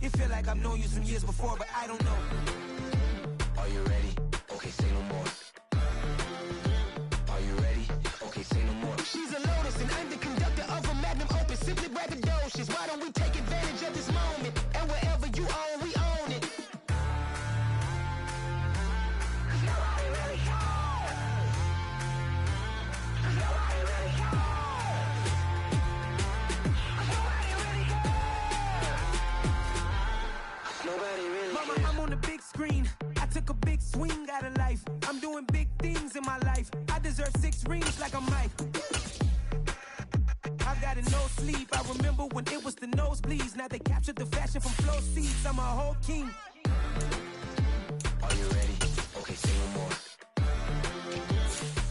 It feel like I've known you some years before, but I don't know. Are you ready? Okay, say no more. Are you ready? Okay, say no more. She's a lotus and I'm the conductor of a magnum opus. Simply braggadocious. Why don't we take advantage of this moment? And wherever you own, we own it. Nobody really cares. Nobody really cares. Nobody really cares. Nobody really cares. Mama, I'm on the big screen. I took a big swing out of life. I'm doing big things in my life. I deserve 6 rings like I'm Mike. I've got no sleep. I remember when it was the nosebleeds. Now they captured the fashion from flow seats. I'm a whole king. Are you ready? Okay, say no more.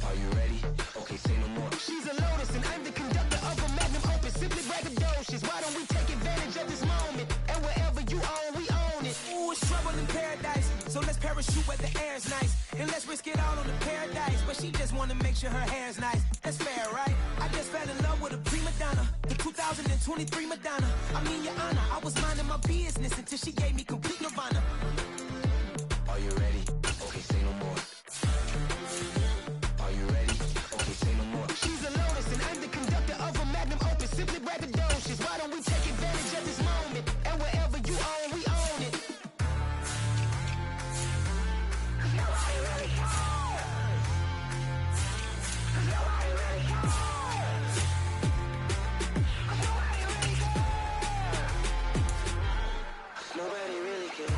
Are you ready? Okay, say no more. She's a lotus and I'm the conductor of a magnum opus. Simply braggadocious. Why don't we take advantage of this moment? And wherever you own, we own it. Ooh, it's trouble in paradise. So let's parachute where the air's nice. And let's risk it all on the paradise. But she just wanna make sure her hair's nice. That's fair, right? I just fell in love with a prima donna. The 2023 Madonna. I mean, your honor, I was minding my business until she gave me complete nirvana. Are you ready? Okay, say no more. Are you ready? Okay, say no more. She's a lotus and I'm the conductor of a magnum opus. Simply braggadocious. Why don't we take advantage of this moment? And wherever you own, we own it. Nobody really cares. Nobody really cares. Nobody really cares. Nobody really cares.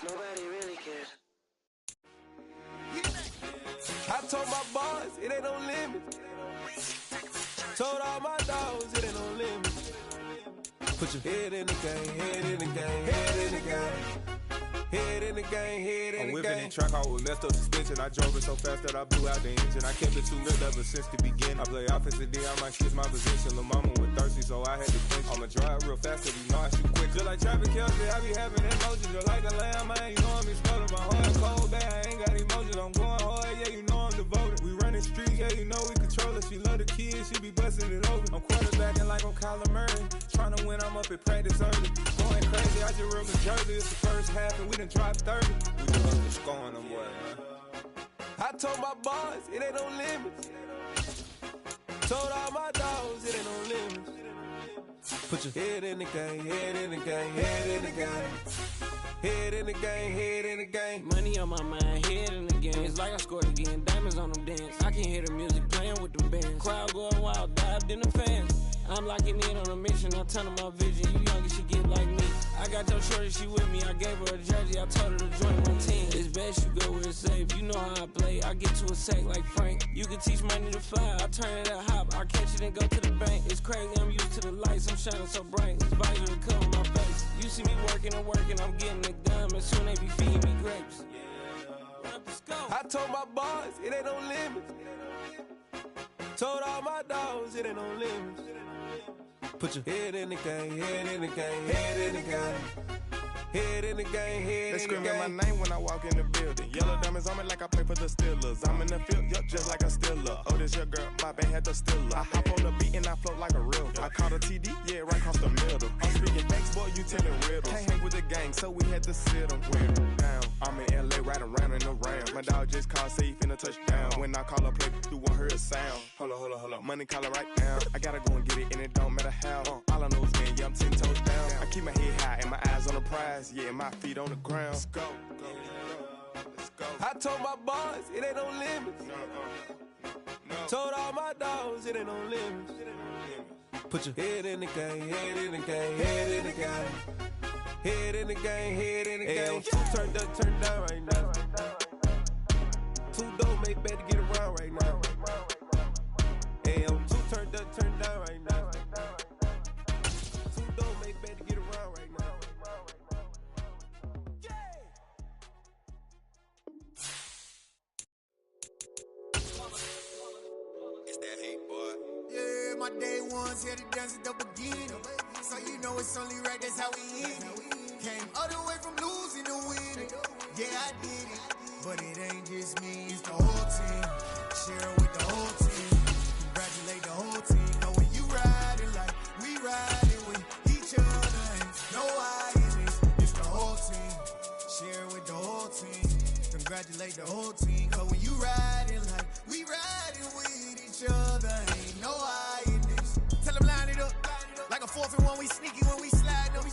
Nobody really cares. I told my boss, it ain't no limit. Told all my dogs, it ain't no limit. Put your head in the game, head in the game, head in the game. Head in the game, head in the game. I'm whipping the track, I was messed up suspension. I drove it so fast that I blew out the engine. I kept it too real ever since the beginning. I play offensive D, I might switch my position. Lil' mama was thirsty, so I had to quench. I'ma drive real fast, so you know I shoot quick. Just like traffic Kelsey, I be having emotions. Just like a lamb, I ain't know I'm exploding. My heart cold, bad, I ain't got emotions. I'm going hard, yeah, you know I'm devoted. We running streets, yeah, you know we control it. She love the kids, she be busting it over. I'm quarterbacking like I'm Kyler Murray. Trying to win, I'm up at practice early. Going crazy, I just real Jersey. It's the first half and we done dropped 30. We just up the scoring them, boy, man. I told my boys, it ain't no limits. Told all my dogs, it ain't no limits. Put your head in the game, head in the game, head in the game. Head in the game, head in the game. Money on my mind, head in the game. It's like I scored again, diamonds on them dance. I can hear the music playing with the bands. Crowd going wild, dived in the fans. I'm locking in on a mission, I'm turning my vision. You young, she get like me. I got your shorty, she with me. I gave her a jersey, I told her to join my team. It's best you go where it's safe. You know how I play, I get to a sack like Frank. You can teach money to fly, I turn it at hop. I catch it and go to the bank. It's crazy, I'm used to the lights, I'm shining so bright. It's vital to cover my face. You see me working and working, I'm getting it done. And soon they be feeding me grapes. I told my boys, it ain't no limits. Told all my dogs, it ain't no limits. Put your head in the game, head in the game, head in the game. Head in the game, head in the game. They screaming my name when I walk in the building. Yellow diamonds on me like I play for the Steelers. I'm in the field, yup, just like a Steeler. Oh, this your girl, my band had the Steeler. I hop on the beat and I float like a river. I caught a TD, yeah, right across the middle. I'm speaking thanks, boy, you telling riddles. Can't hang with the gang, so we had to sit them down. I'm in LA, riding around in the Rams. My dog just called, say he finna touch down. When I call up, play, you won't hear a sound. Hold up, money caller right now. I gotta go and get it, and it don't matter how. All I know is, man, yeah, I'm 10 toes down. I keep my head high and my eyes on the prize. Yeah, my feet on the ground. Let's go. Let's go. I told my boys, it ain't no limits. No. Told all my dogs, it ain't no limits. Put your head in the game, head in the game, head in the game. Head in the game, head in the game. Two turned up, turned down right now. Two dope make better get around right now. Two turned up, turned down right now. Two dope make better get around right now. It's that hate, boy. Yeah, my day ones here to dance at the beginning. So you know it's only right, that's how we end. Came all the way from losing to win. But it ain't just me, it's the whole team. Share it with the whole team. Congratulate the whole team. Know when you riding like we riding with each other. Ain't no hiding, it's the whole team. Share it with the whole team. Congratulate the whole team. Cause when you riding like we riding with each other. Ain't no hiding this. Tell them line it up. Like a 4th and 1, we sneaky when we slide them.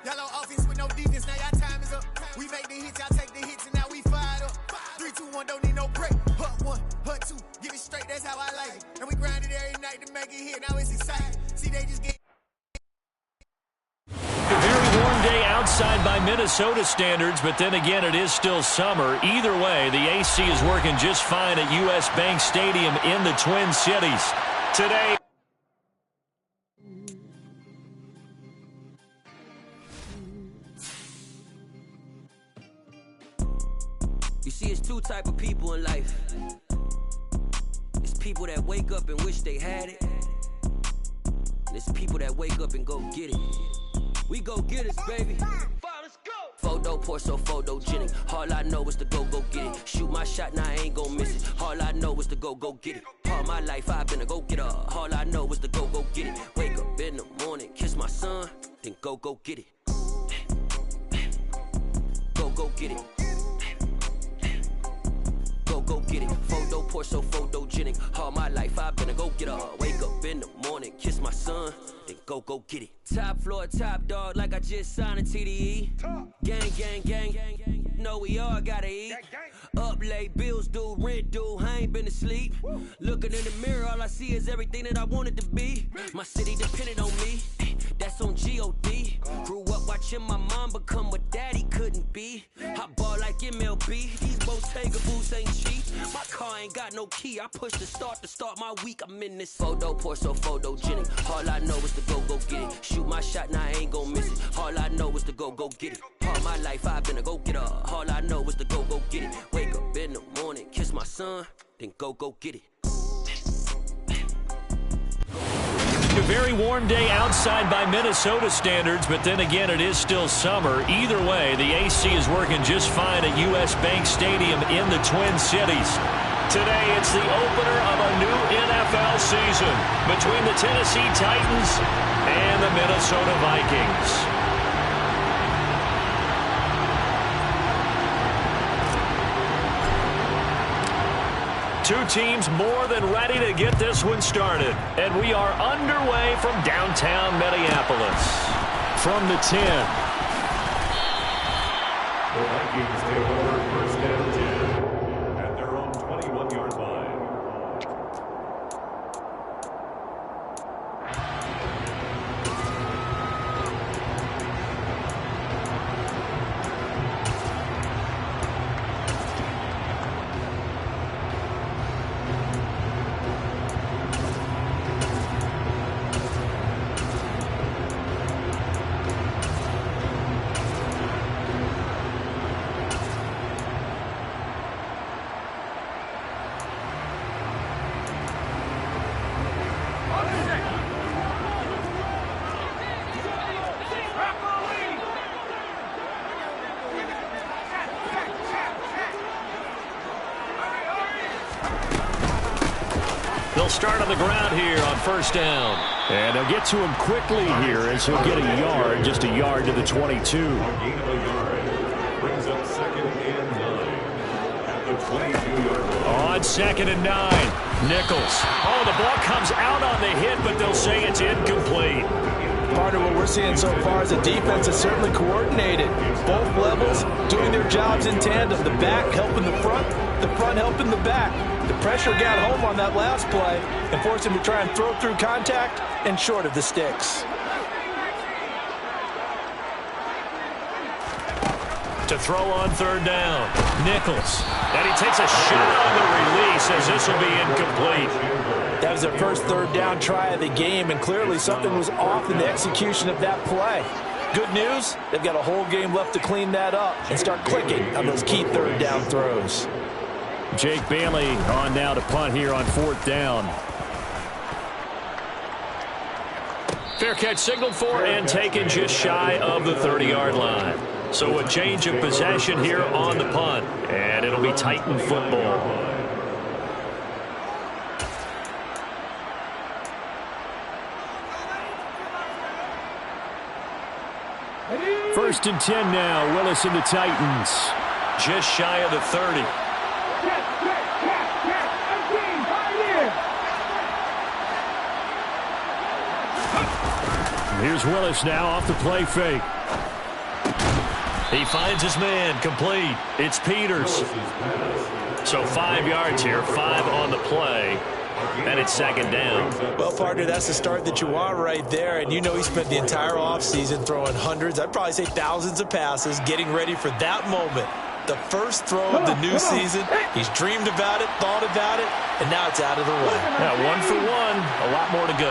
Y'all on offense with no defense, now y'all time is up. We make the hits, y'all take the hits, and now we fired up. 3, 2, 1, don't need no break. Hut 1, hut 2, give it straight, that's how I like it. And we grind it every night to make it hit, now it's exciting. See, they just get... A very warm day outside by Minnesota standards, but then again, it is still summer. Either way, the AC is working just fine at U.S. Bank Stadium in the Twin Cities. Today... You see, it's 2 type of people in life. It's people that wake up and wish they had it. And it's people that wake up and go get it. We go get it, baby. Let's go. Photo pour so photogenic. All I know is to go get it. Shoot my shot, now I ain't gon' miss it. All I know is to go get it. All my life I've been a go-getter. All I know is to go get it. Wake up in the morning, kiss my son, then go get it. Go get it. Go get it. Photo pour so photogenic. All my life I've been a go-getter. Wake up in the morning, kiss my son, then go get it. Top floor, top dog, like I just signed a TDE. Gang. Know we all gotta eat. Up late, bills due, rent due, I ain't been asleep. Looking in the mirror, all I see is everything that I wanted to be. My city depended on me, that's on G.O.D. Grew up watching my mom become what daddy couldn't be. I ball like MLB, these Bottega boots ain't cheap. My car ain't got no key, I push the start to start my week. I'm in this photo pour so photogenic. All I know is to go get it. Shoot my shot, now I ain't gon' miss it. All I know is to go get it. All my life I've been a go-getter. All I know is to go get it. Wake up in the morning, kiss my son, then go get it. A very warm day outside by Minnesota standards, but then again, it is still summer. Either way, the AC is working just fine at U.S. Bank Stadium in the Twin Cities. Today, it's the opener of a new NFL season between the Tennessee Titans and the Minnesota Vikings. Two teams more than ready to get this one started. And we are underway from downtown Minneapolis. From the 10. The Vikings take over first and 10 at their own 21-yard line. They'll start on the ground here on first down. And they'll get to him quickly here as he'll get a yard, just a yard to the 22. A gain of a yard brings up 2nd and 9 at the 22-yard line. On 2nd and 9, Nichols. Oh, the ball comes out on the hit, but they'll say it's incomplete. Part of what we're seeing so far is the defense is certainly coordinated. Both levels doing their jobs in tandem. The back helping the front helping the back. The pressure got home on that last play and forced him to try and throw through contact and short of the sticks. To throw on third down, Nichols. And he takes a shot on the release as this will be incomplete. That was their first third down try of the game, and clearly something was off in the execution of that play. Good news, they've got a whole game left to clean that up and start clicking on those key third down throws. Jake Bailey on now to punt here on 4th down. Fair catch signaled for and taken just shy of the 30-yard line. So a change of possession here on the punt, and it'll be Titan football. First and 10 now. Willis and the Titans. Just shy of the 30. Here's Willis now off the play fake. He finds his man, complete. It's Peters. So 5 yards here, 5 on the play, and it's second down. Well, partner, that's the start that you want right there, and you know he spent the entire offseason throwing hundreds, I'd probably say thousands of passes, getting ready for that moment. The first throw of the new season, he's dreamed about it, thought about it, and now it's out of the way. Yeah, 1 for 1, a lot more to go.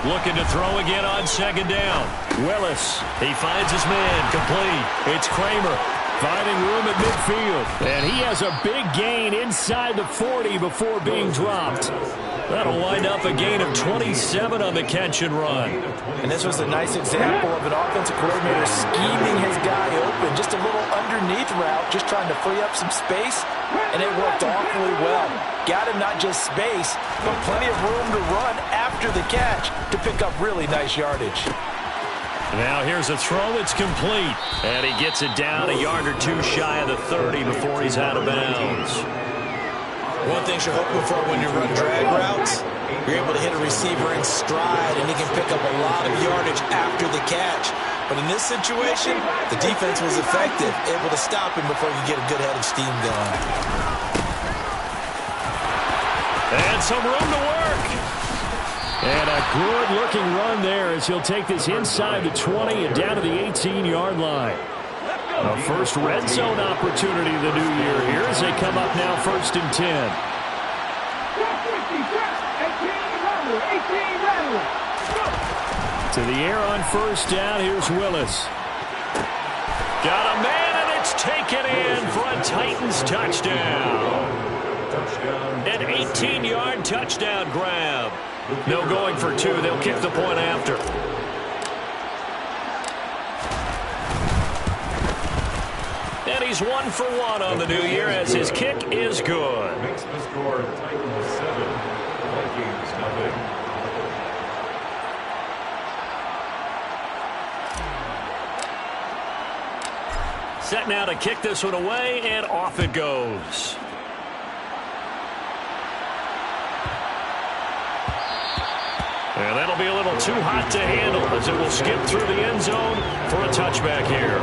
Looking to throw again on second down. Willis, he finds his man, complete. It's Kramer, finding room at midfield. And he has a big gain inside the 40 before being dropped. That'll wind up a gain of 27 on the catch and run. And this was a nice example of an offensive coordinator scheming his guy open. Just a little underneath route, just trying to free up some space, and it worked awfully well. Got him not just space, but plenty of room to run after the catch to pick up really nice yardage. Now here's a throw. It's complete. And he gets it down a yard or two shy of the 30 before he's out of bounds. One thing you're hoping for when you run drag routes, you're able to hit a receiver in stride, and he can pick up a lot of yardage after the catch. But in this situation, the defense was effective, able to stop him before you get a good head of steam going. And some room to work. And a good-looking run there as he'll take this inside the 20 and down to the 18-yard line. A first red zone opportunity of the new year here as they come up now first and 10. To the air on first down. Here's Willis. Got a man, and it's taken in for a Titans touchdown. An 18-yard touchdown grab. No going for two. They'll kick the point after. And he's 1 for 1 on the new year as his kick is good. Makes the score Titans 7, Vikings nothing. Set now to kick this one away, and off it goes. And that'll be a little too hot to handle as it will skip through the end zone for a touchback here.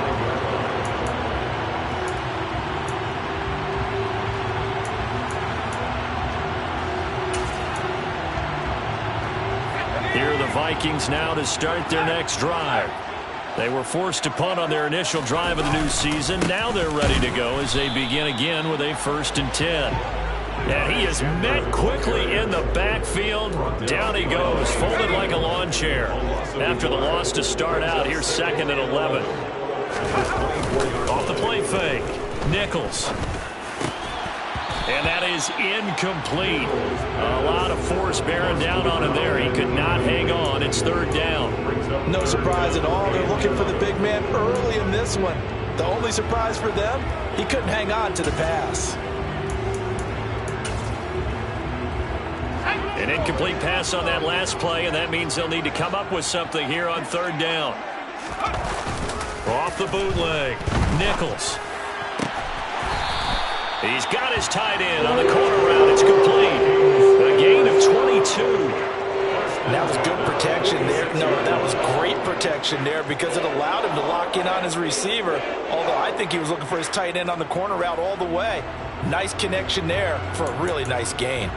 Here are the Vikings now to start their next drive. They were forced to punt on their initial drive of the new season. Now they're ready to go as they begin again with a first and 10. And he is met quickly in the backfield. Down he goes, folded like a lawn chair. After the loss to start out, here's second and 11. Off the play fake, Nichols. And that is incomplete. A lot of force bearing down on him there. He could not hang on. It's third down. No surprise at all. They're looking for the big man early in this one. The only surprise for them, he couldn't hang on to the pass. An incomplete pass on that last play, and that means they'll need to come up with something here on third down. Off the bootleg, Nichols. He's got his tight end on the corner route. It's complete. A gain of 22. That was good protection there. No, that was great protection there because it allowed him to lock in on his receiver, although I think he was looking for his tight end on the corner route all the way. Nice connection there for a really nice gain.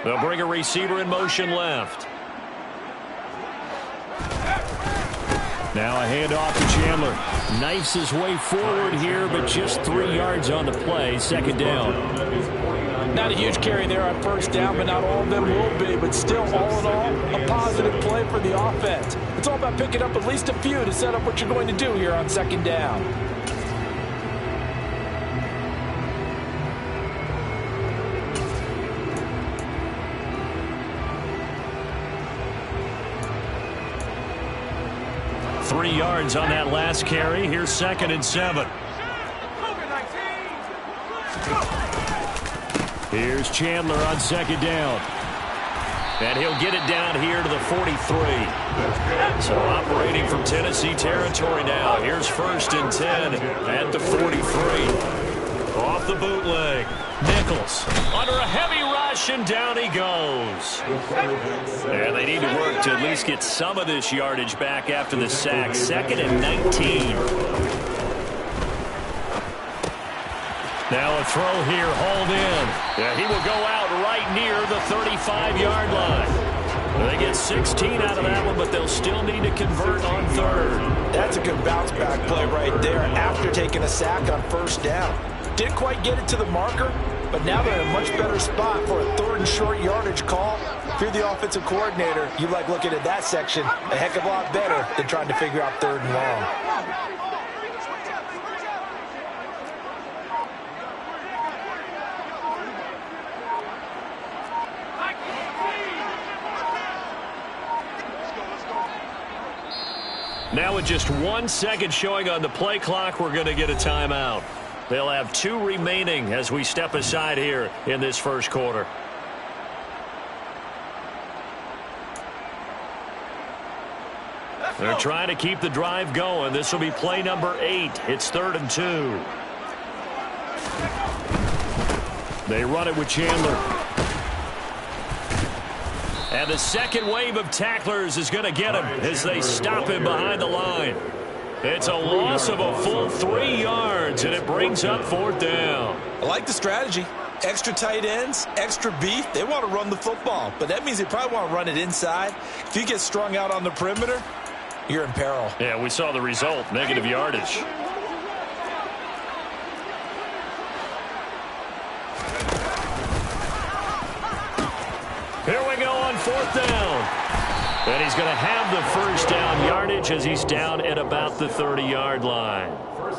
They'll bring a receiver in motion left. Now a handoff to Chandler. Knifes his way forward here, but just 3 yards on the play. Second down. Not a huge carry there on first down, but not all of them will be. But still, all in all, a positive play for the offense. It's all about picking up at least a few to set up what you're going to do here on second down. 30 yards on that last carry. Here's 2nd and 7. Here's Chandler on 2nd down. And he'll get it down here to the 43. So operating from Tennessee territory now. Here's 1st and 10 at the 43. Off the bootleg. Nichols under a heavy rush, and down he goes. And they need to work to at least get some of this yardage back after the sack. 2nd and 19. Now a throw here, hauled in. Yeah, he will go out right near the 35-yard line. They get 16 out of that one, but they'll still need to convert on 3rd. That's a good bounce-back play right there after taking a sack on 1st down. Didn't quite get it to the marker, but now they're in a much better spot for a 3rd and short yardage call. If you're the offensive coordinator, you like looking at that section a heck of a lot better than trying to figure out 3rd and long. Now with just 1 second showing on the play clock, we're going to get a timeout. They'll have 2 remaining as we step aside here in this 1st quarter. They're trying to keep the drive going. This will be play number 8. It's 3rd and 2. They run it with Chandler. And the second wave of tacklers is going to get him as they stop him behind the line. It's a loss of a full 3 yards, and it brings up 4th down. I like the strategy. Extra tight ends, extra beef. They want to run the football, but that means they probably want to run it inside. If you get strung out on the perimeter, you're in peril. Yeah, we saw the result, negative yardage. Here we go on 4th down. And he's going to have the 1st down yardage as he's down at about the 30-yard line.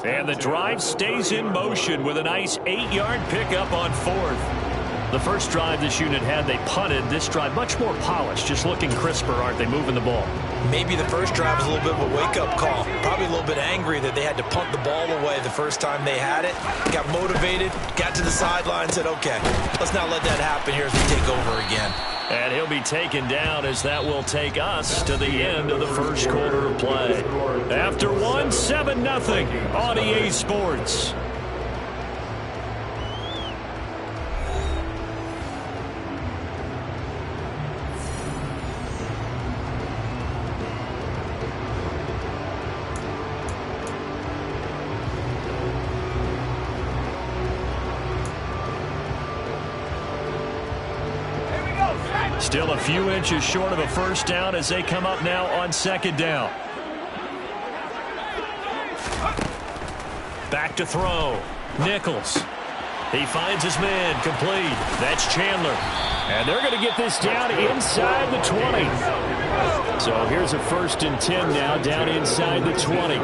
And the drive stays in motion with a nice 8-yard pickup on 4th. The first drive this unit had, they punted. This drive much more polished, just looking crisper, aren't they, moving the ball? Maybe the first drive was a little bit of a wake-up call. Probably a little bit angry that they had to punt the ball away the first time they had it. Got motivated, got to the sideline, said, okay, let's not let that happen here as we take over again. And he'll be taken down as that will take us to the end of the 1st quarter of play. After 1, 7-0 on EA Sports. Still a few inches short of a 1st down as they come up now on 2nd down. Back to throw. Nichols. He finds his man complete. That's Chandler. And they're going to get this down inside the 20. So here's a 1st and 10 now down inside the 20.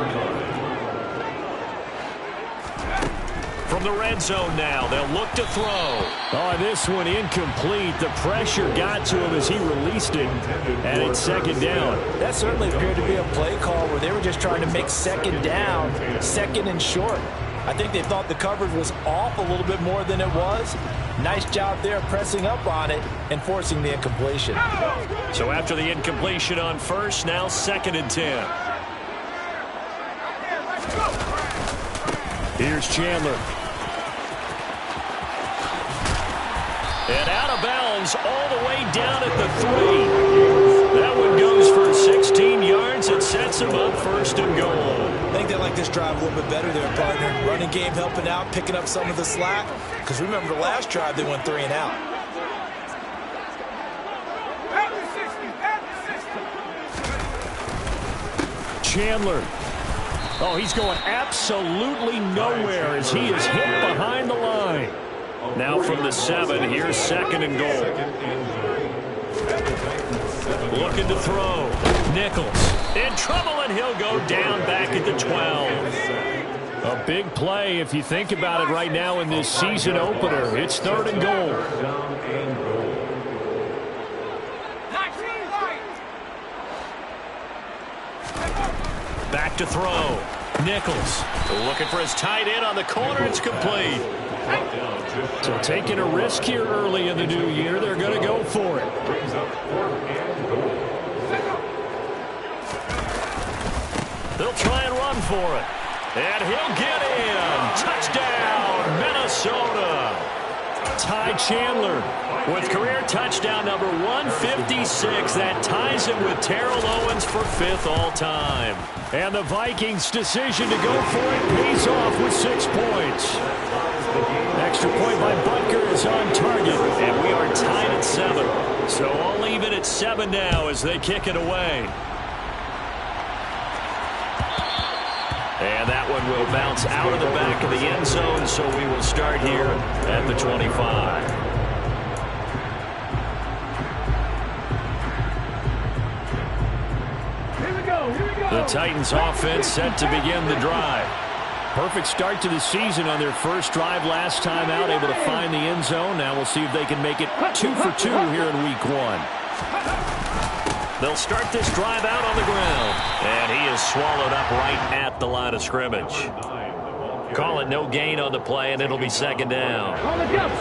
From the red zone now, they'll look to throw. Oh, this one incomplete. The pressure got to him as he released it, and it's 2nd down. That certainly appeared to be a play call where they were just trying to make 2nd down, 2nd and short. I think they thought the coverage was off a little bit more than it was. Nice job there pressing up on it and forcing the incompletion. So after the incompletion on 1st, now 2nd and 10. Here's Chandler. And out of bounds all the way down at the 3. That one goes for 16 yards. It sets him up 1st and goal. I think they like this drive a little bit better there, partner. Running game helping out, picking up some of the slack. Because remember the last drive, they went 3 and out. Chandler. Oh, he's going absolutely nowhere as he is hit behind the line. Now from the 7, here's 2nd and goal. Looking to throw. Nichols in trouble, and he'll go down back at the 12. A big play if you think about it right now in this season opener. It's 3rd and goal. Back to throw. Nichols looking for his tight end on the corner. It's complete. So taking a risk here early in the new year. They're going to go for it. They'll try and run for it. And he'll get in. Touchdown, Minnesota. Ty Chandler with career touchdown number 156. That ties him with Terrell Owens for 5th all-time. And the Vikings' decision to go for it pays off with 6 points. Extra point by Butker is on target, and we are tied at 7. So all even at 7 now as they kick it away. And that one will bounce out of the back of the end zone, so we will start here at the 25. Here we go. The Titans offense set to begin the drive. Perfect start to the season on their first drive last time out, able to find the end zone. Now we'll see if they can make it 2 for 2 here in week 1. They'll start this drive out on the ground. And he is swallowed up right at the line of scrimmage. Call it no gain on the play, and it'll be 2nd down. On the jump.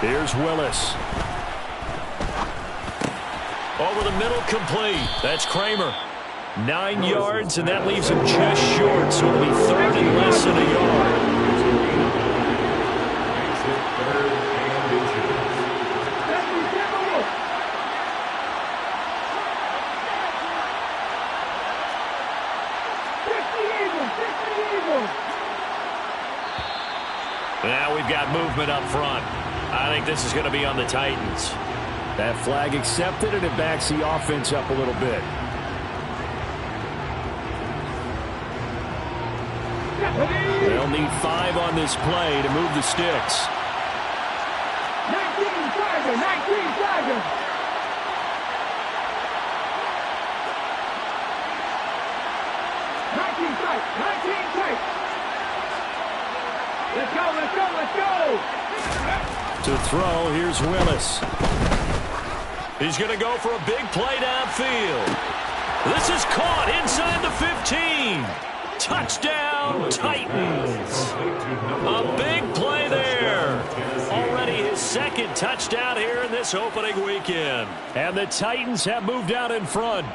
Here's Willis. Over the middle, complete. That's Kramer. 9 yards, and that leaves him just short, so it'll be 3rd and less than a yard. Now we've got movement up front. I think this is going to be on the Titans. That flag accepted, and it backs the offense up a little bit. They'll need 5 on this play to move the sticks. 19 Tiger. 19 Tiger. Let's go, let's go, let's go! To throw, here's Willis. He's going to go for a big play downfield. This is caught inside the 15. Touchdown, Titans. A big play there. Already his 2nd touchdown here in this opening weekend. And the Titans have moved out in front.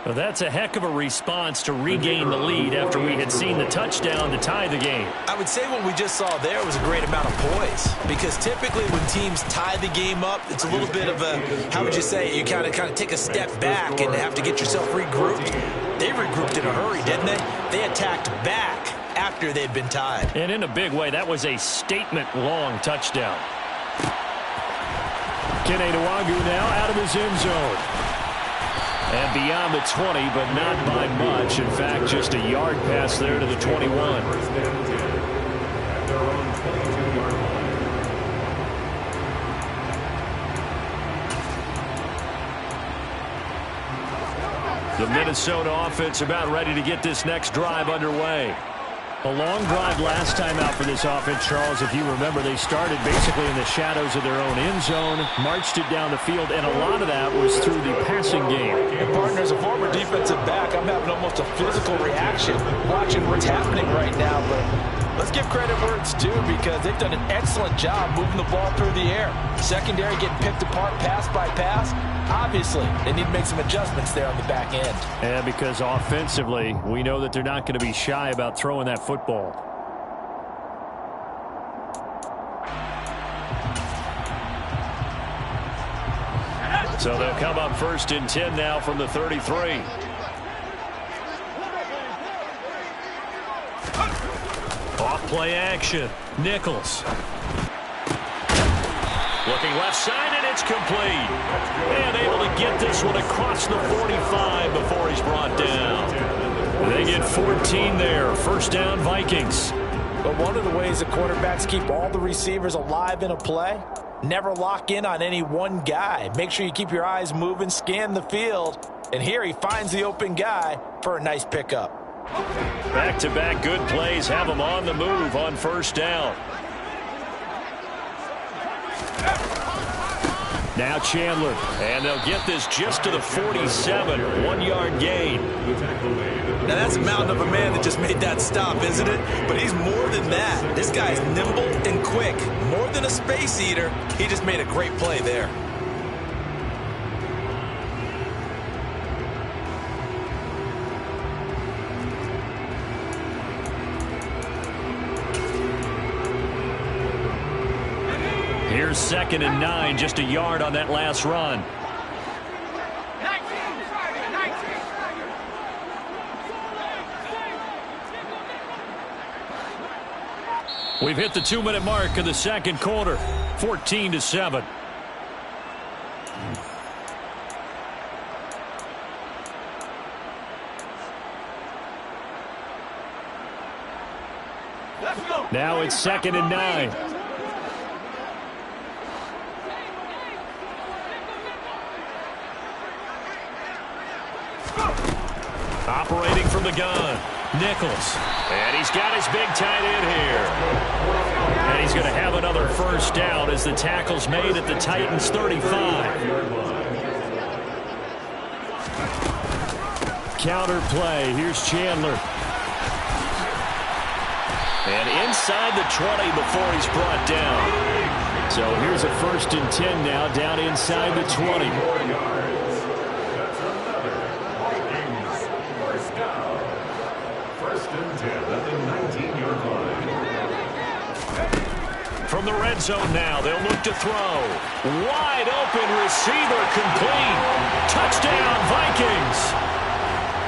Well, that's a heck of a response to regain the lead after we had seen the touchdown to tie the game. I would say what we just saw there was a great amount of poise, because typically when teams tie the game up, it's a little bit of a, how would you say, you kind of take a step back and have to get yourself regrouped. They regrouped in a hurry, didn't they? They attacked back after they'd been tied. And in a big way, that was a statement-long touchdown. Kene Nwagu now out of his end zone. And beyond the 20, but not by much. In fact, just a yard pass there to the 21. The Minnesota offense about ready to get this next drive underway. A long drive last time out for this offense, Charles. If you remember, they started basically in the shadows of their own end zone, marched it down the field, and a lot of that was through the passing game. And partner, as a former defensive back, I'm having almost a physical reaction watching what's happening right now. But let's give credit where it's due, because they've done an excellent job moving the ball through the air. Secondary getting picked apart pass by pass. Obviously, they need to make some adjustments there on the back end. And because offensively, we know that they're not going to be shy about throwing that football. So they'll come up 1st and 10 now from the 33. Off play action. Nichols. Looking left side, and it's complete. And able to get this one across the 45 before he's brought down. They get 14 there. 1st down, Vikings. But one of the ways the quarterbacks keep all the receivers alive in a play, never lock in on any one guy. Make sure you keep your eyes moving, scan the field. And here he finds the open guy for a nice pickup. Back-to-back good plays have them on the move on first down. Now Chandler, and they'll get this just to the 47, 1-yard gain. Now that's a mountain of a man that just made that stop, isn't it? But he's more than that. This guy's nimble and quick. More than a space eater, he just made a great play there. Here's 2nd and 9, just a yard on that last run. We've hit the 2-minute mark of the second quarter, 14-7. Now it's 2nd and 9. Operating from the gun, Nichols. And he's got his big tight end here. And he's going to have another first down as the tackle's made at the Titans' 35. Counter play. Here's Chandler. And inside the 20 before he's brought down. So here's a 1st and 10 now, down inside the 20. From the red zone now, they'll look to throw. Wide open receiver complete. Touchdown, Vikings.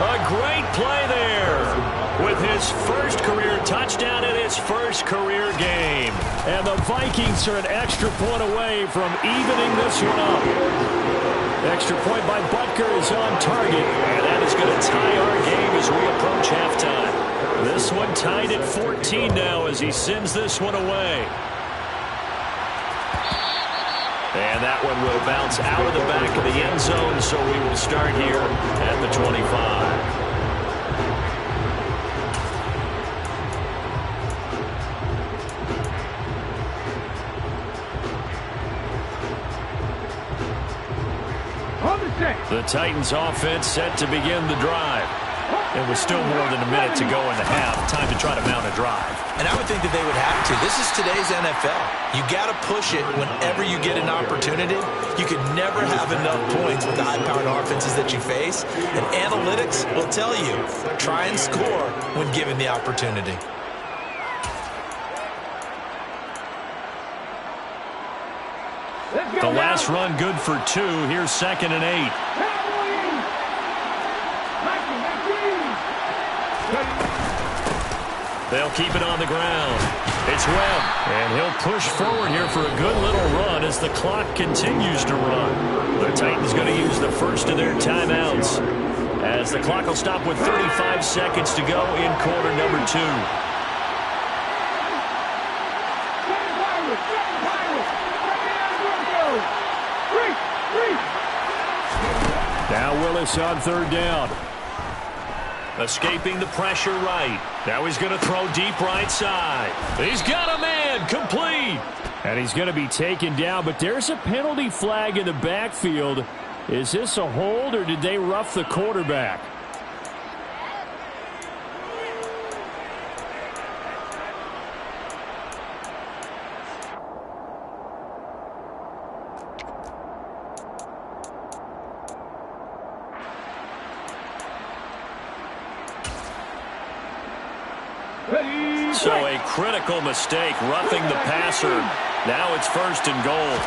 A great play there with his first career touchdown in his first career game. And the Vikings are an extra point away from evening this one up. Extra point by Butker is on target, and that is going to tie our game as we approach halftime. This one tied at 14 now as he sends this one away. And that one will bounce out of the back of the end zone, so we will start here at the 25. The Titans offense set to begin the drive. It was still more than a minute to go in the half. Time to try to mount a drive. And I would think that they would have to. This is today's NFL. You got to push it whenever you get an opportunity. You could never have enough points with the high-powered offenses that you face. And analytics will tell you, try and score when given the opportunity. The last run good for 2. Here's 2nd and 8. They'll keep it on the ground. It's Webb, and he'll push forward here for a good little run as the clock continues to run. The Titans going to use the first of their timeouts as the clock will stop with 35 seconds to go in quarter number 2. Now Willis on 3rd down. Escaping the pressure right. Now he's going to throw deep right side. He's got a man, complete. And he's going to be taken down, but there's a penalty flag in the backfield. Is this a hold, or did they rough the quarterback? So a critical mistake, roughing the passer. Now it's 1st and goal.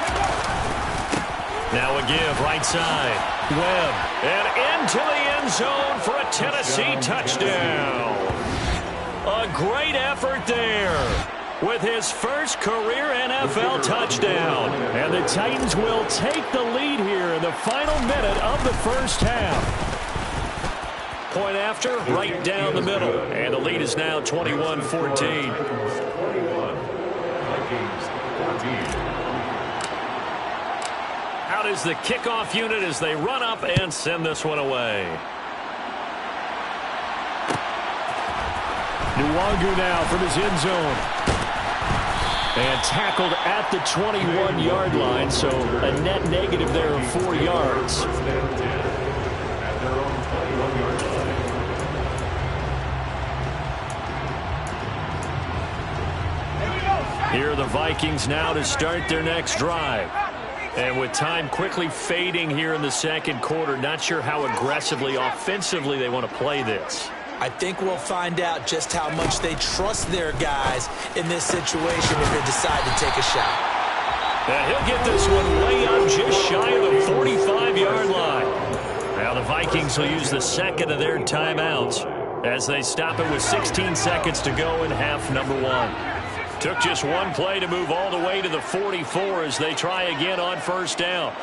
Now a give, right side. Webb, and into the end zone for a Tennessee touchdown. A great effort there with his first career NFL touchdown. And the Titans will take the lead here in the final minute of the first half. Point after, right down the middle. And the lead is now 21-14. Out is the kickoff unit as they run up and send this one away. Nwangu now from his end zone. And tackled at the 21-yard line, so a net negative there of 4 yards. At their own 21-yard line. Here are the Vikings now to start their next drive. And with time quickly fading here in the second quarter, not sure how aggressively, offensively they want to play this. I think we'll find out just how much they trust their guys in this situation if they decide to take a shot. And he'll get this one way up just shy of the 45-yard line. Now the Vikings will use the second of their timeouts as they stop it with 16 seconds to go in half number 1. Took just one play to move all the way to the 44 as they try again on first down.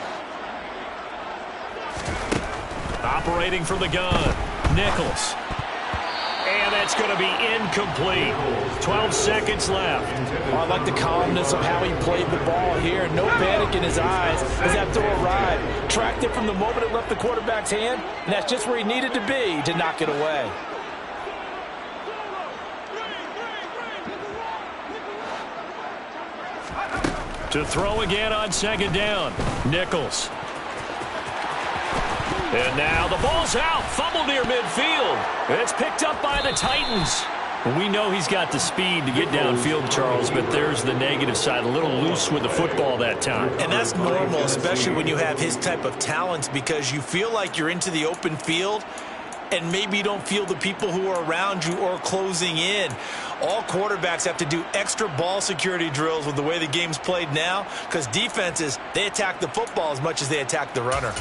Operating from the gun, Nichols. And that's going to be incomplete. 12 seconds left. Oh, I like the calmness of how he played the ball here. No panic in his eyes as that throw arrived. Tracked it from the moment it left the quarterback's hand, and that's just where he needed to be to knock it away. To throw again on second down, Nichols. And now the ball's out. Fumble near midfield. It's picked up by the Titans. We know he's got the speed to get downfield, Charles, but there's the negative side. A little loose with the football that time. And that's normal, especially when you have his type of talents, because you feel like you're into the open field and maybe you don't feel the people who are around you or closing in. All quarterbacks have to do extra ball security drills with the way the game's played now, because defenses, they attack the football as much as they attack the runner.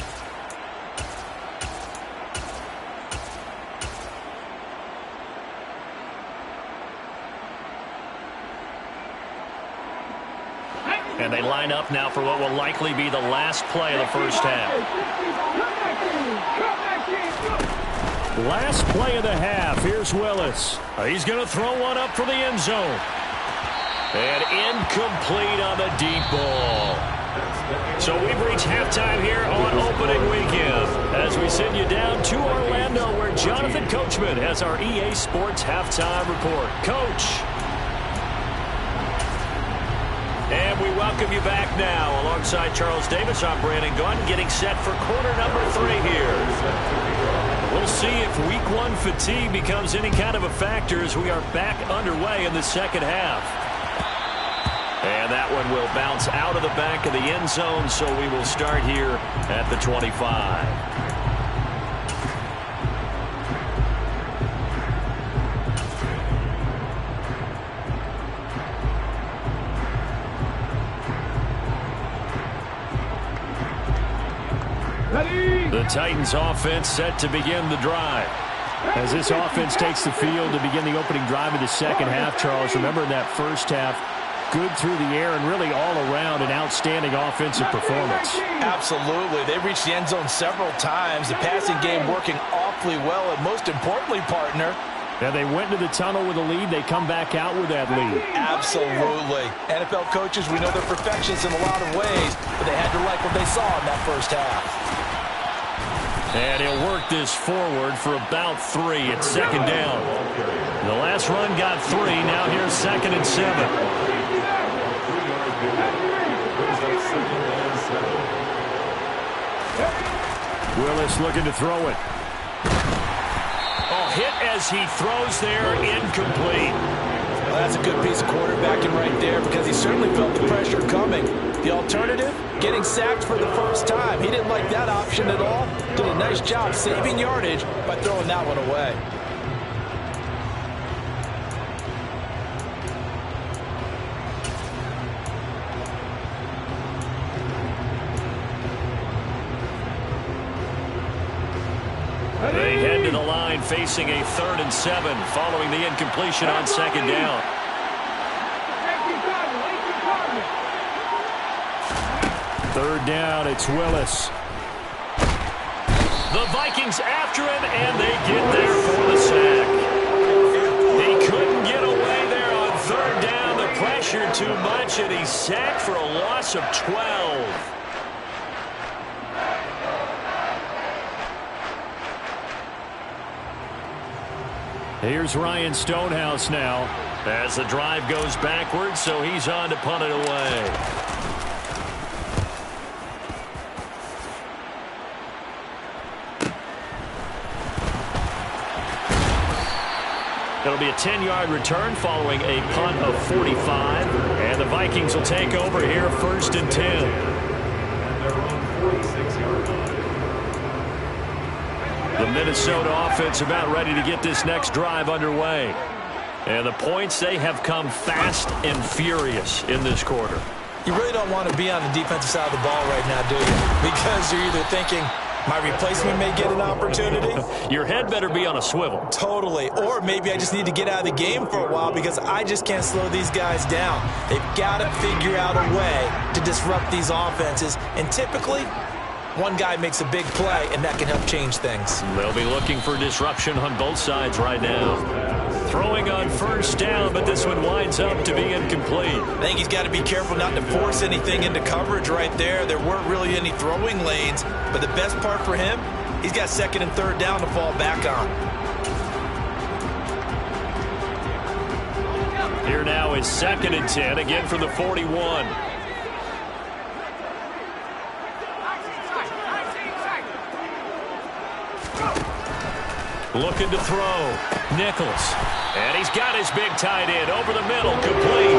And they line up now for what will likely be the last play of the first half. Last play of the half. Here's Willis. He's going to throw one up for the end zone. And incomplete on the deep ball. So we've reached halftime here on opening weekend as we send you down to Orlando where Jonathan Coachman has our EA Sports halftime report. Coach. And we welcome you back now. Alongside Charles Davis, I'm Brandon Gunn, getting set for quarter number 3 here. We'll see if week 1 fatigue becomes any kind of a factor as we are back underway in the second half. And that one will bounce out of the back of the end zone, so we will start here at the 25. The Titans offense set to begin the drive. As this offense takes the field to begin the opening drive of the second half, Charles, remember in that first half, good through the air and really all around an outstanding offensive performance. Absolutely. They reached the end zone several times. The passing game working awfully well, and most importantly, partner, and they went into the tunnel with a lead. They come back out with that lead. Absolutely. NFL coaches, we know they're perfectionists in a lot of ways, but they had to like what they saw in that first half. And he'll work this forward for about 3. It's second down. The last run got 3. Now here's 2nd and 7. Willis looking to throw it. Oh, hit as he throws there, incomplete. Well, that's a good piece of quarterbacking right there because he certainly felt the pressure coming. The alternative, getting sacked for the first time. He didn't like that option at all. Did a nice job saving yardage by throwing that one away. They head to the line facing a 3rd and 7 following the incompletion on second down. Third down, it's Willis. The Vikings after him, and they get there for the sack. He couldn't get away there on 3rd down. The pressure too much, and he's sacked for a loss of 12. Here's Ryan Stonehouse now as the drive goes backwards, so he's on to punt it away. It'll be a 10-yard return following a punt of 45. And the Vikings will take over here, 1st and 10. And they're on 46-yard line. The Minnesota offense about ready to get this next drive underway. And the points, they have come fast and furious in this quarter. You really don't want to be on the defensive side of the ball right now, do you? Because you're either thinking, my replacement may get an opportunity. Your head better be on a swivel. Totally. Or maybe I just need to get out of the game for a while because I just can't slow these guys down. They've got to figure out a way to disrupt these offenses. And typically, one guy makes a big play, and that can help change things. They'll be looking for disruption on both sides right now. Throwing on 1st down, but this one winds up to be incomplete. I think he's got to be careful not to force anything into coverage right there. There weren't really any throwing lanes, but the best part for him, he's got 2nd and 3rd down to fall back on. Here now is 2nd and 10, again from the 41. Looking to throw. Nichols. And he's got his big tight end over the middle. Complete.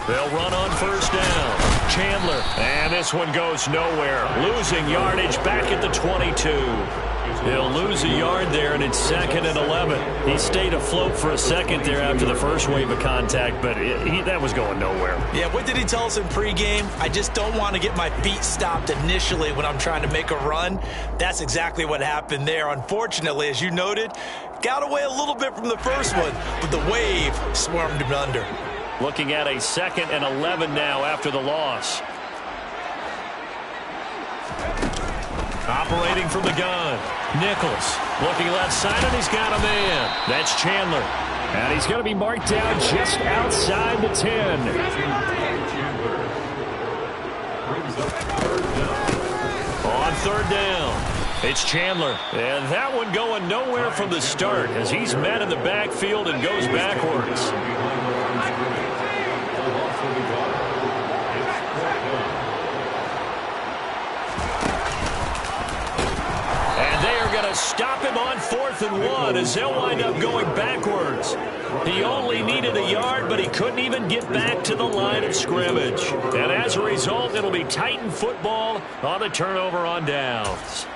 They'll run on 1st down. Chandler. And this one goes nowhere. Losing yardage back at the 22. He'll lose a yard there, and it's 2nd and 11. He stayed afloat for a second there after the first wave of contact, but that was going nowhere. Yeah, what did he tell us in pregame? I just don't want to get my feet stopped initially when I'm trying to make a run. That's exactly what happened there. Unfortunately, as you noted, got away a little bit from the first one, but the wave swarmed him under. Looking at a 2nd and 11 now after the loss. Operating from the gun. Nichols looking left side, and he's got a man. That's Chandler. And he's going to be marked down just outside the 10. On 3rd down, it's Chandler. And that one going nowhere from the start as he's met in the backfield and goes backwards. Stop him on 4th and 1 as they'll wind up going backwards. He only needed a yard, but he couldn't even get back to the line of scrimmage. And as a result, it'll be Titan football on the turnover on downs.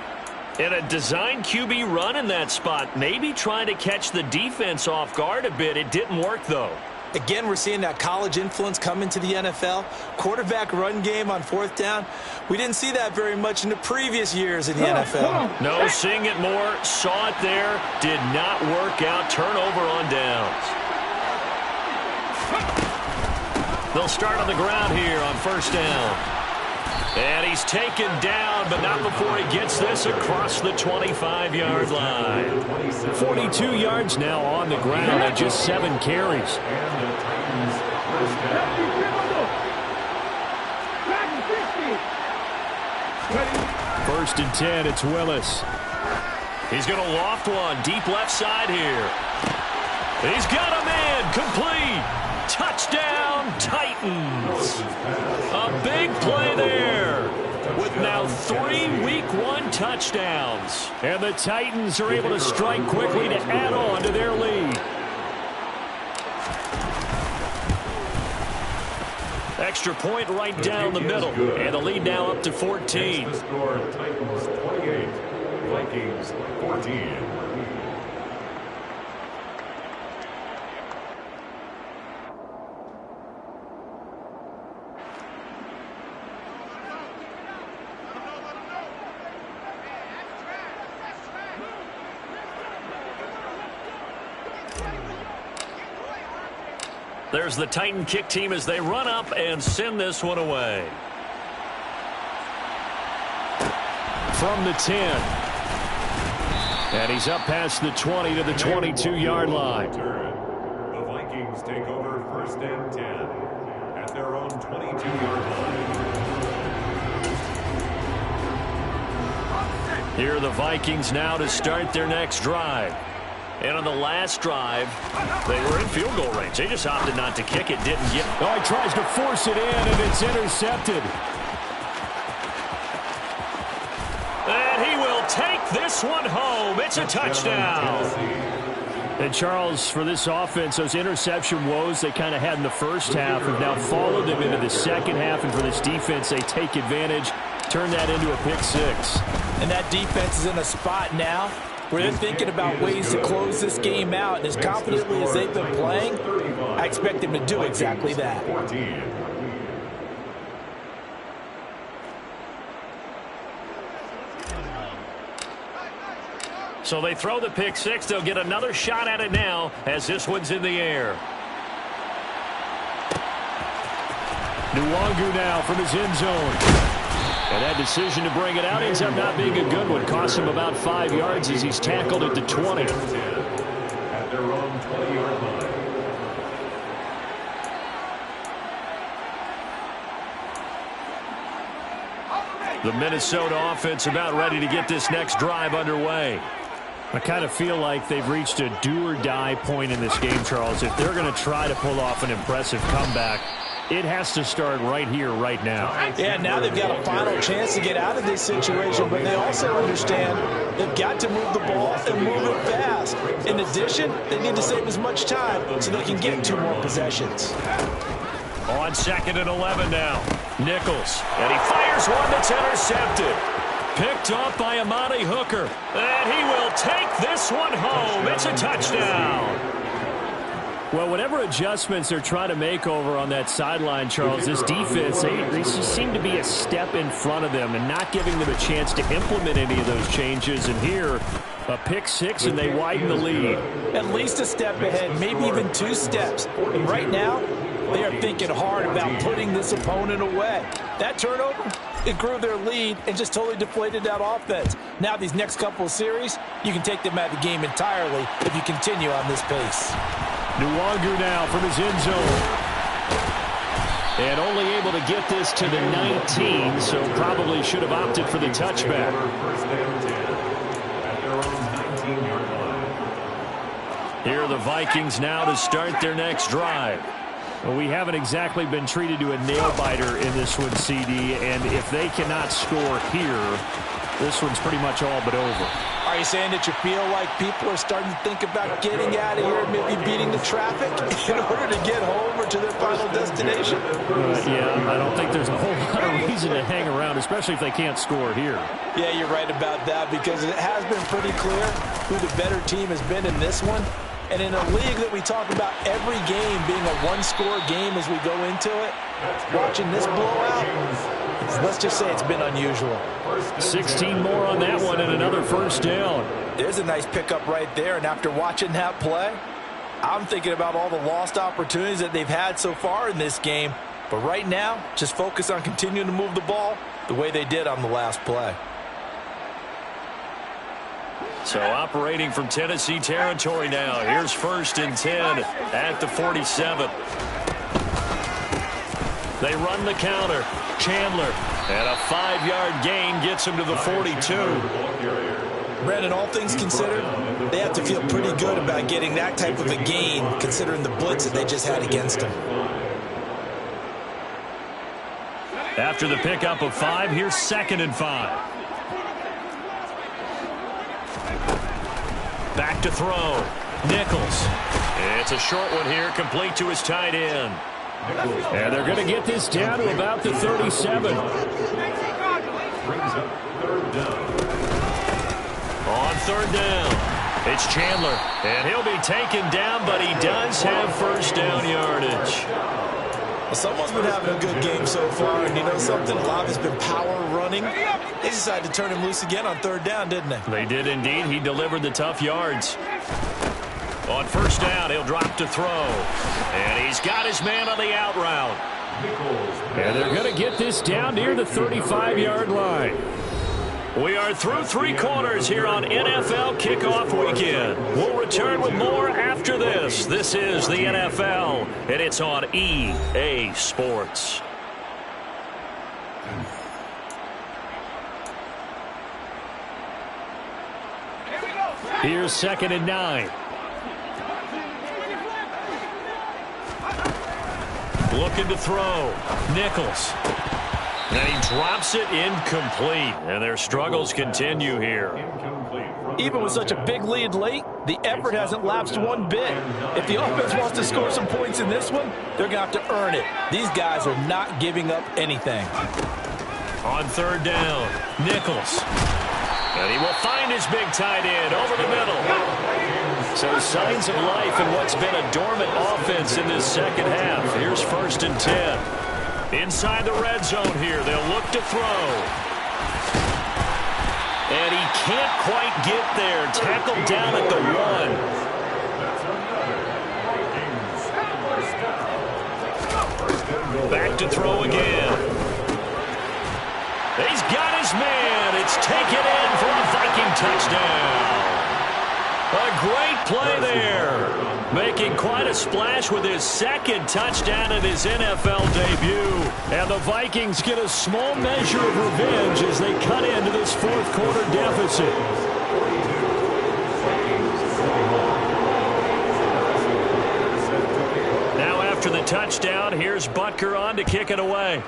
And a design QB run in that spot, maybe trying to catch the defense off guard a bit. It didn't work, though. Again, we're seeing that college influence come into the NFL. Quarterback run game on 4th down. We didn't see that very much in the previous years in the NFL. No, seeing it more. Saw it there. Did not work out. Turnover on downs. They'll start on the ground here on 1st down. And he's taken down, but not before he gets this across the 25-yard line. 42 yards now on the ground at just 7 carries. 1st and 10, it's Willis. He's going to loft one deep left side here. He's got a man, complete. Touchdown, Titans. A big play there with now 3 Week 1 touchdowns. And the Titans are able to strike quickly to add on to their lead. Extra point right down the middle. And the lead now up to 14. The score, Titans 28, Vikings 14. There's the Titan kick team as they run up and send this one away. From the 10. And he's up past the 20 to the 22-yard line. The Vikings take over 1st and 10 at their own 22-yard line. Here are the Vikings now to start their next drive. And on the last drive, they were in field goal range. They just opted not to kick it, didn't get. Oh, he tries to force it in, and it's intercepted. And he will take this one home. It's a touchdown. And, Charles, for this offense, those interception woes they kind of had in the first half have now followed them into the second half. And for this defense, they take advantage, turn that into a pick six. And that defense is in a spot now where they're thinking about ways to close this game out. And as confidently as they've been playing, I expect them to do exactly that. So they throw the pick six. They'll get another shot at it now as this one's in the air. Nwangu now from his end zone. And that decision to bring it out ends up not being a good one. Cost him about 5 yards as he's tackled at the 20. At their own 20-yard line. The Minnesota offense about ready to get this next drive underway. I kind of feel like they've reached a do-or-die point in this game, Charles. If they're going to try to pull off an impressive comeback, it has to start right here, right now. Yeah, now they've got a final chance to get out of this situation, but they also understand they've got to move the ball and move it fast. In addition, they need to save as much time so they can get 2 more possessions. On 2nd and 11 now. Nichols. And he fires one that's intercepted. Picked off by Amani Hooker. And he will take this one home. It's a touchdown. Well, whatever adjustments they're trying to make over on that sideline, Charles, this defense, they just seem to be a step in front of them and not giving them a chance to implement any of those changes. And here, a pick six, and they widen the lead. At least a step ahead, maybe even 2 steps. And right now, they are thinking hard about putting this opponent away. That turnover, it grew their lead and just totally deflated that offense. Now these next couple of series, you can take them out of the game entirely if you continue on this pace. Nwangu now from his end zone. And only able to get this to the 19, so probably should have opted for the touchback. First and 10 at their own 19-yard line. Here are the Vikings now to start their next drive. Well, we haven't exactly been treated to a nail-biter in this one, CD, and if they cannot score here, this one's pretty much all but over. Are you saying that you feel like people are starting to think about getting out of here and maybe beating the traffic in order to get home or to their final destination? Yeah, I don't think there's a whole lot of reason to hang around, especially if they can't score here. Yeah, you're right about that because it has been pretty clear who the better team has been in this one. And in a league that we talk about every game being a one-score game as we go into it, watching this blowout, let's just say it's been unusual. 16 more on that one and another first down. There's a nice pickup right there, and after watching that play, I'm thinking about all the lost opportunities that they've had so far in this game. But right now, just focus on continuing to move the ball the way they did on the last play. So operating from Tennessee territory now. Here's 1st and 10 at the 47. They run the counter. Chandler. And a 5-yard gain gets him to the 42. Brandon, all things considered, they have to feel pretty good about getting that type of a gain considering the blitz that they just had against them. After the pickup of 5, here's 2nd and 5. Back to throw. Nichols. It's a short one here, complete to his tight end. And they're going to get this down to about the 37. Brings up 3rd down. On 3rd down, it's Chandler. And he'll be taken down, but he does have first down yardage. Well, someone's been having a good game so far, and you know something? A lot has been power running. They decided to turn him loose again on 3rd down, didn't they? They did indeed. He delivered the tough yards. On 1st down, he'll drop to throw. And he's got his man on the out route. And they're going to get this down near the 35-yard line. We are through 3 quarters here on NFL Kickoff Weekend. We'll return with more after this. This is the NFL, and it's on EA Sports. Here's 2nd and 9. Looking to throw. Nichols. And he drops it incomplete. And their struggles continue here. Even with such a big lead late, the effort hasn't lapsed one bit. If the offense wants to score some points in this one, they're going to have to earn it. These guys are not giving up anything. On 3rd down, Nichols. And he will find his big tight end over the middle. So signs of life in what's been a dormant offense in this second half. Here's 1st and 10. Inside the red zone here, they'll look to throw. And he can't quite get there. Tackled down at the 1. Back to throw again. He's got his man. It's taken in for a Viking touchdown. A great play there. Making quite a splash with his 2nd touchdown in his NFL debut. And the Vikings get a small measure of revenge as they cut into this 4th quarter deficit. Now after the touchdown, here's Butker on to kick it away.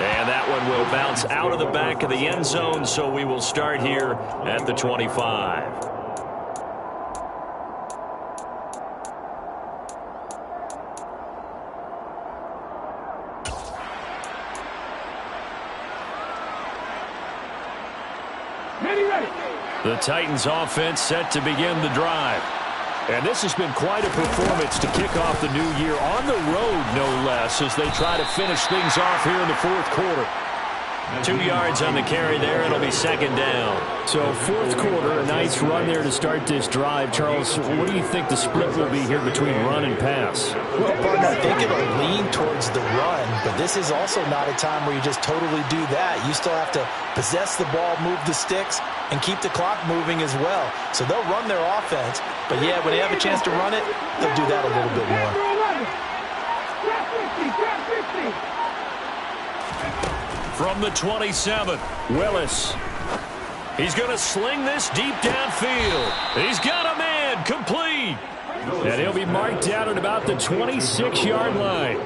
And that one will bounce out of the back of the end zone, so we will start here at the 25. The Titans offense set to begin the drive. And this has been quite a performance to kick off the new year on the road, no less, as they try to finish things off here in the 4th quarter. 2 yards on the carry there. It'll be 2nd down. So 4th quarter, a nice run there to start this drive. Charles, what do you think the split will be here between run and pass? Well, partner, I think it'll lean towards the run, but this is also not a time where you just totally do that. You still have to possess the ball, move the sticks, and keep the clock moving as well. So they'll run their offense, but yeah, when they have a chance to run it, they'll do that a little bit more. From the 27, Willis. He's going to sling this deep downfield. He's got a man, complete. And he'll be marked down at about the 26-yard line.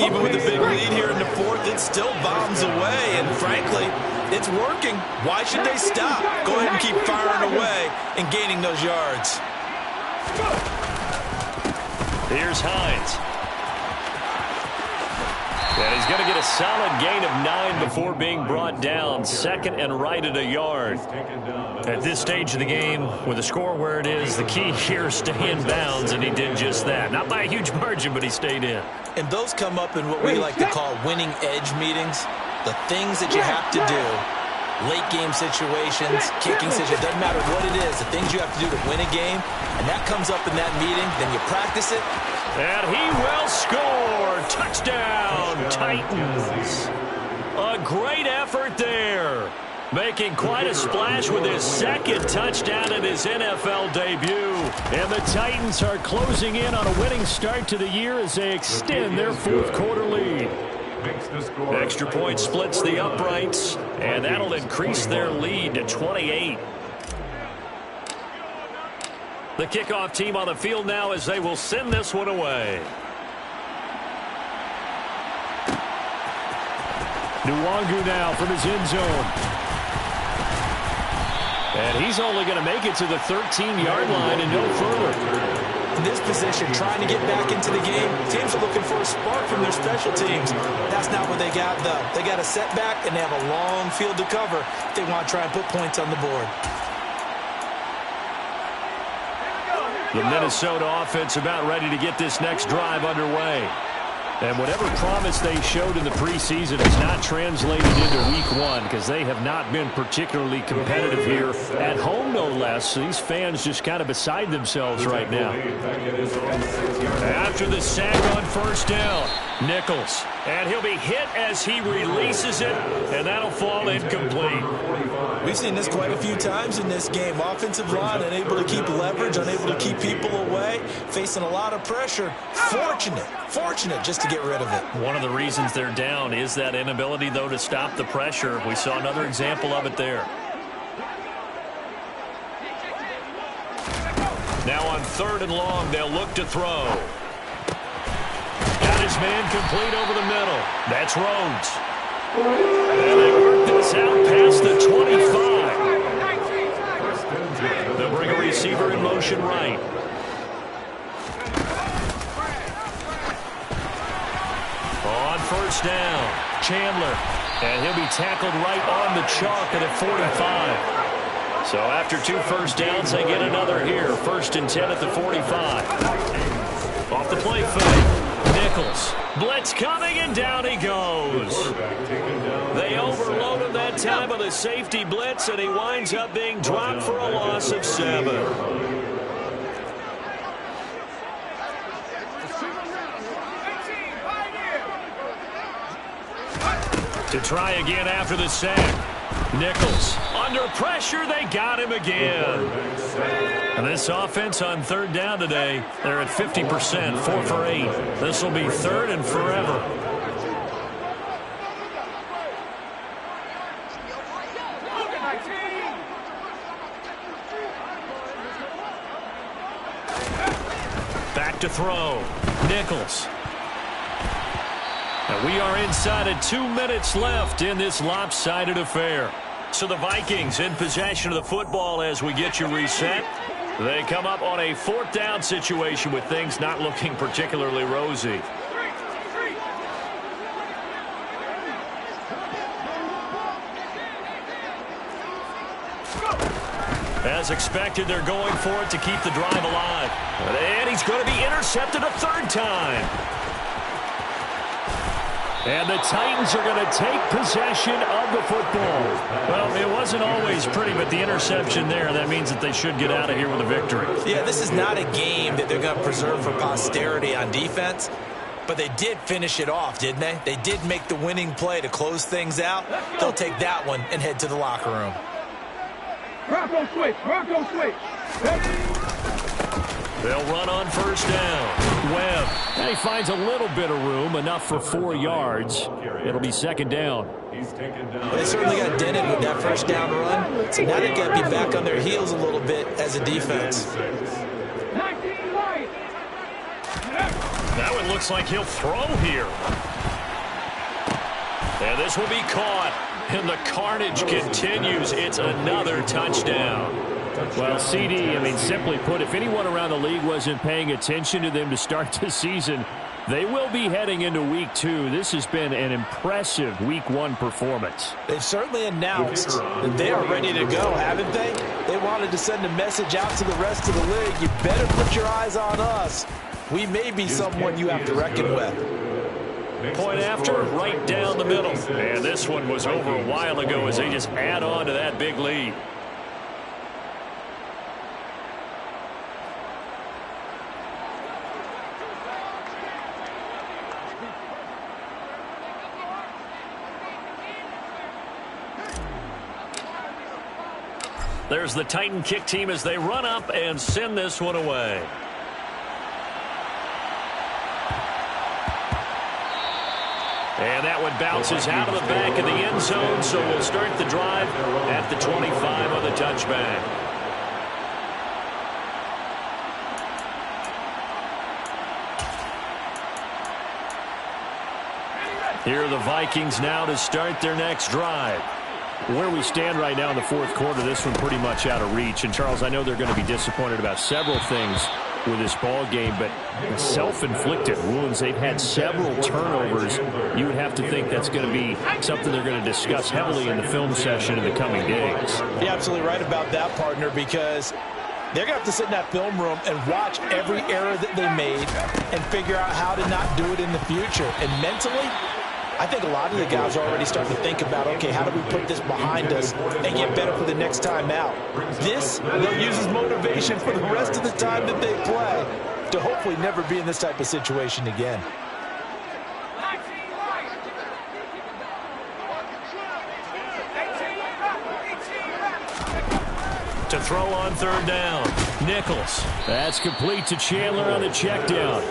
Even with the big lead here in the 4th, it still bombs away, and frankly, it's working. Why should they stop? Go ahead and keep firing away and gaining those yards. Here's Hines. And he's going to get a solid gain of 9 before being brought down. 2nd and right at a yard. At this stage of the game, with the score where it is, the key here is stay in bounds, and he did just that. Not by a huge margin, but he stayed in. And those come up in what we like to call winning edge meetings. The things that you have to do, late game situations, kicking situations, doesn't matter what it is, the things you have to do to win a game, and that comes up in that meeting, then you practice it. And he will score. Touchdown, Titans. A great effort there. Making quite a splash with his 2nd touchdown in his NFL debut. And the Titans are closing in on a winning start to the year as they extend their 4th quarter lead. Extra point splits the uprights, and that'll increase their lead to 28. The kickoff team on the field now as they will send this one away. Nwangu now from his end zone. And he's only going to make it to the 13-yard line and no further. In this position, trying to get back into the game, teams are looking for a spark from their special teams. That's not what they got, though. They got a setback, and they have a long field to cover if they want to try and put points on the board. The Minnesota offense about ready to get this next drive underway. And whatever promise they showed in the preseason has not translated into week 1 because they have not been particularly competitive here at home, no less. So these fans just kind of beside themselves right now. After the sack on 1st down, Nichols. And he'll be hit as he releases it, and that'll fall incomplete. We've seen this quite a few times in this game. Offensive line unable to keep leverage, unable to keep people away, facing a lot of pressure. Fortunate just to get rid of it. One of the reasons they're down is that inability, though, to stop the pressure. We saw another example of it there. Now on 3rd and long, they'll look to throw. Got his man complete over the middle. That's Rhodes. And they work this out past the 25. They'll bring a receiver in motion right. On 1st down, Chandler. And he'll be tackled right on the chalk at 45. So after 2 first downs, they get another here. 1st and 10 at the 45. Off the play fake. Nichols. Blitz coming, and down he goes. They overload him that time with a safety blitz, and he winds up being dropped for a loss of 7. To try again after the sack. Nichols under pressure. They got him again. And this offense on 3rd down today, they're at 50%, 4 for 8. This will be 3rd and forever. Back to throw. Nichols. And we are inside of 2 minutes left in this lopsided affair. So the Vikings in possession of the football as we get you reset. They come up on a 4th down situation with things not looking particularly rosy. As expected, they're going for it to keep the drive alive. And he's going to be intercepted a 3rd time. And the Titans are going to take possession of the football. Well, it wasn't always pretty, but the interception there, that means that they should get out of here with a victory. Yeah, this is not a game that they're going to preserve for posterity on defense, but they did finish it off, didn't they? They did make the winning play to close things out. They'll take that one and head to the locker room. Bronco switch. They'll run on 1st down. Webb. And he finds a little bit of room, enough for 4 yards. It'll be 2nd down. Well, they certainly got dented with that 1st down run. So now they've got to be back on their heels a little bit as a defense. That one looks like he'll throw here. And this will be caught. And the carnage continues. It's another touchdown. Well, CD, simply put, if anyone around the league wasn't paying attention to them to start the season, they will be heading into Week 2. This has been an impressive Week 1 performance. They've certainly announced that they are ready to go, haven't they? They wanted to send a message out to the rest of the league. You better put your eyes on us. We may be someone you have to reckon with. Point after, right down the middle. And this one was over a while ago as they just add on to that big lead. There's the Titan kick team as they run up and send this one away. And that one bounces out of the back of the end zone, so we'll start the drive at the 25 on the touchback. Here are the Vikings now to start their next drive. Where we stand right now in the 4th quarter, this one pretty much out of reach. And, Charles, I know they're going to be disappointed about several things with this ball game, but self-inflicted wounds. They've had several turnovers. You would have to think that's going to be something they're going to discuss heavily in the film session in the coming days. You're absolutely right about that, partner, because they're going to have to sit in that film room and watch every error that they made and figure out how to not do it in the future. And mentally, I think a lot of the guys are already starting to think about, okay, how do we put this behind us and get better for the next time out? This, they'll use as motivation for the rest of the time that they play to hopefully never be in this type of situation again. To throw on third down. Nichols. That's complete to Chandler on the check down.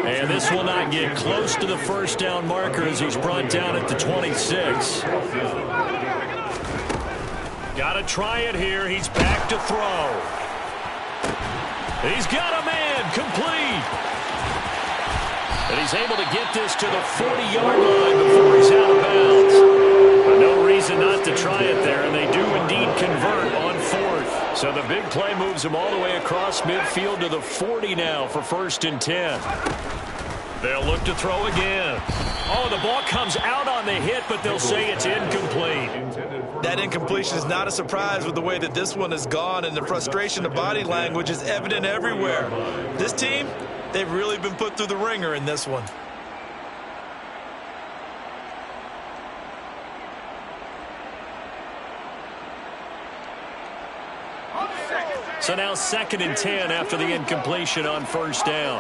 And this will not get close to the first down marker as he's brought down at the 26. Got to try it here. He's back to throw. He's got a man. Complete. And he's able to get this to the 40-yard line before he's out of bounds. But no reason not to try it there, and they do indeed convert on fourth. So the big play moves him all the way across midfield to the 40 now for 1st and 10. They'll look to throw again. Oh, the ball comes out on the hit, but they'll say it's incomplete. That incompletion is not a surprise with the way that this one has gone, and the frustration of body language is evident everywhere. This team, they've really been put through the ringer in this one. So now 2nd and 10 after the incompletion on first down.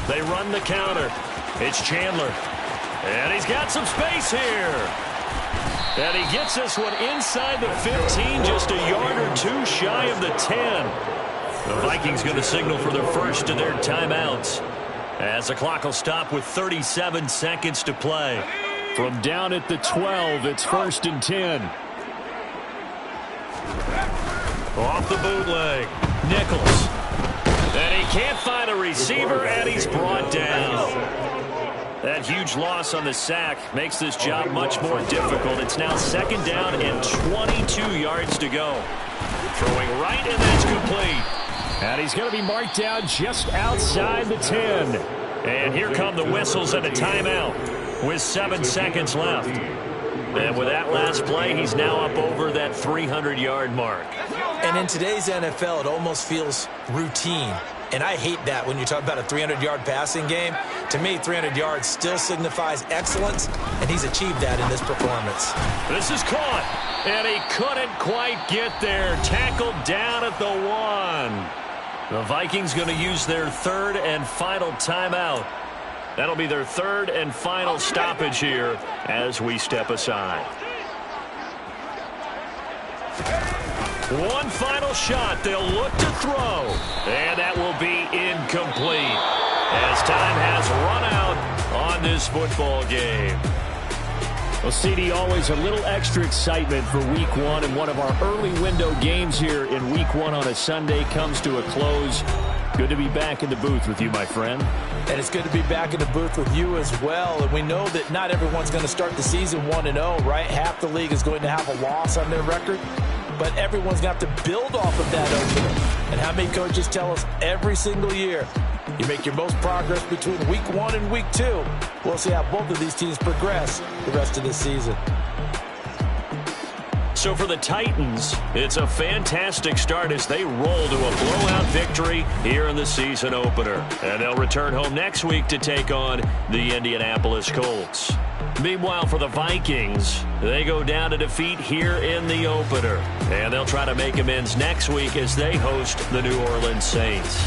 They run the counter. It's Chandler. And he's got some space here. And he gets this one inside the 15, just a yard or two shy of the 10. The Vikings going to signal for their first of their timeouts, as the clock will stop with 37 seconds to play. From down at the 12, it's 1st and 10. Off the bootleg. Nichols. And he can't find a receiver, and he's brought down. That huge loss on the sack makes this job much more difficult. It's now 2nd down and 22 yards to go. Throwing right, and that's complete. And he's going to be marked down just outside the 10. And here come the whistles and a timeout with 7 seconds left. And with that last play, he's now up over that 300-yard mark. And in today's NFL, it almost feels routine. And I hate that when you talk about a 300-yard passing game. To me, 300 yards still signifies excellence, and he's achieved that in this performance. This is caught, and he couldn't quite get there. Tackled down at the 1. The Vikings going to use their 3rd and final timeout. That'll be their 3rd and final stoppage here as we step aside. One final shot. They'll look to throw. And that will be incomplete, as time has run out on this football game. Well, CD, always a little extra excitement for Week 1, and one of our early window games here in Week 1 on a Sunday comes to a close. Good to be back in the booth with you, my friend. And it's good to be back in the booth with you as well. And we know that not everyone's going to start the season 1-0, right? Half the league is going to have a loss on their record. But everyone's got to build off of that opener. And how many coaches tell us every single year, you make your most progress between Week 1 and Week 2. We'll see how both of these teams progress the rest of this season. So for the Titans, it's a fantastic start as they roll to a blowout victory here in the season opener. And they'll return home next week to take on the Indianapolis Colts. Meanwhile, for the Vikings, they go down to defeat here in the opener. And they'll try to make amends next week as they host the New Orleans Saints.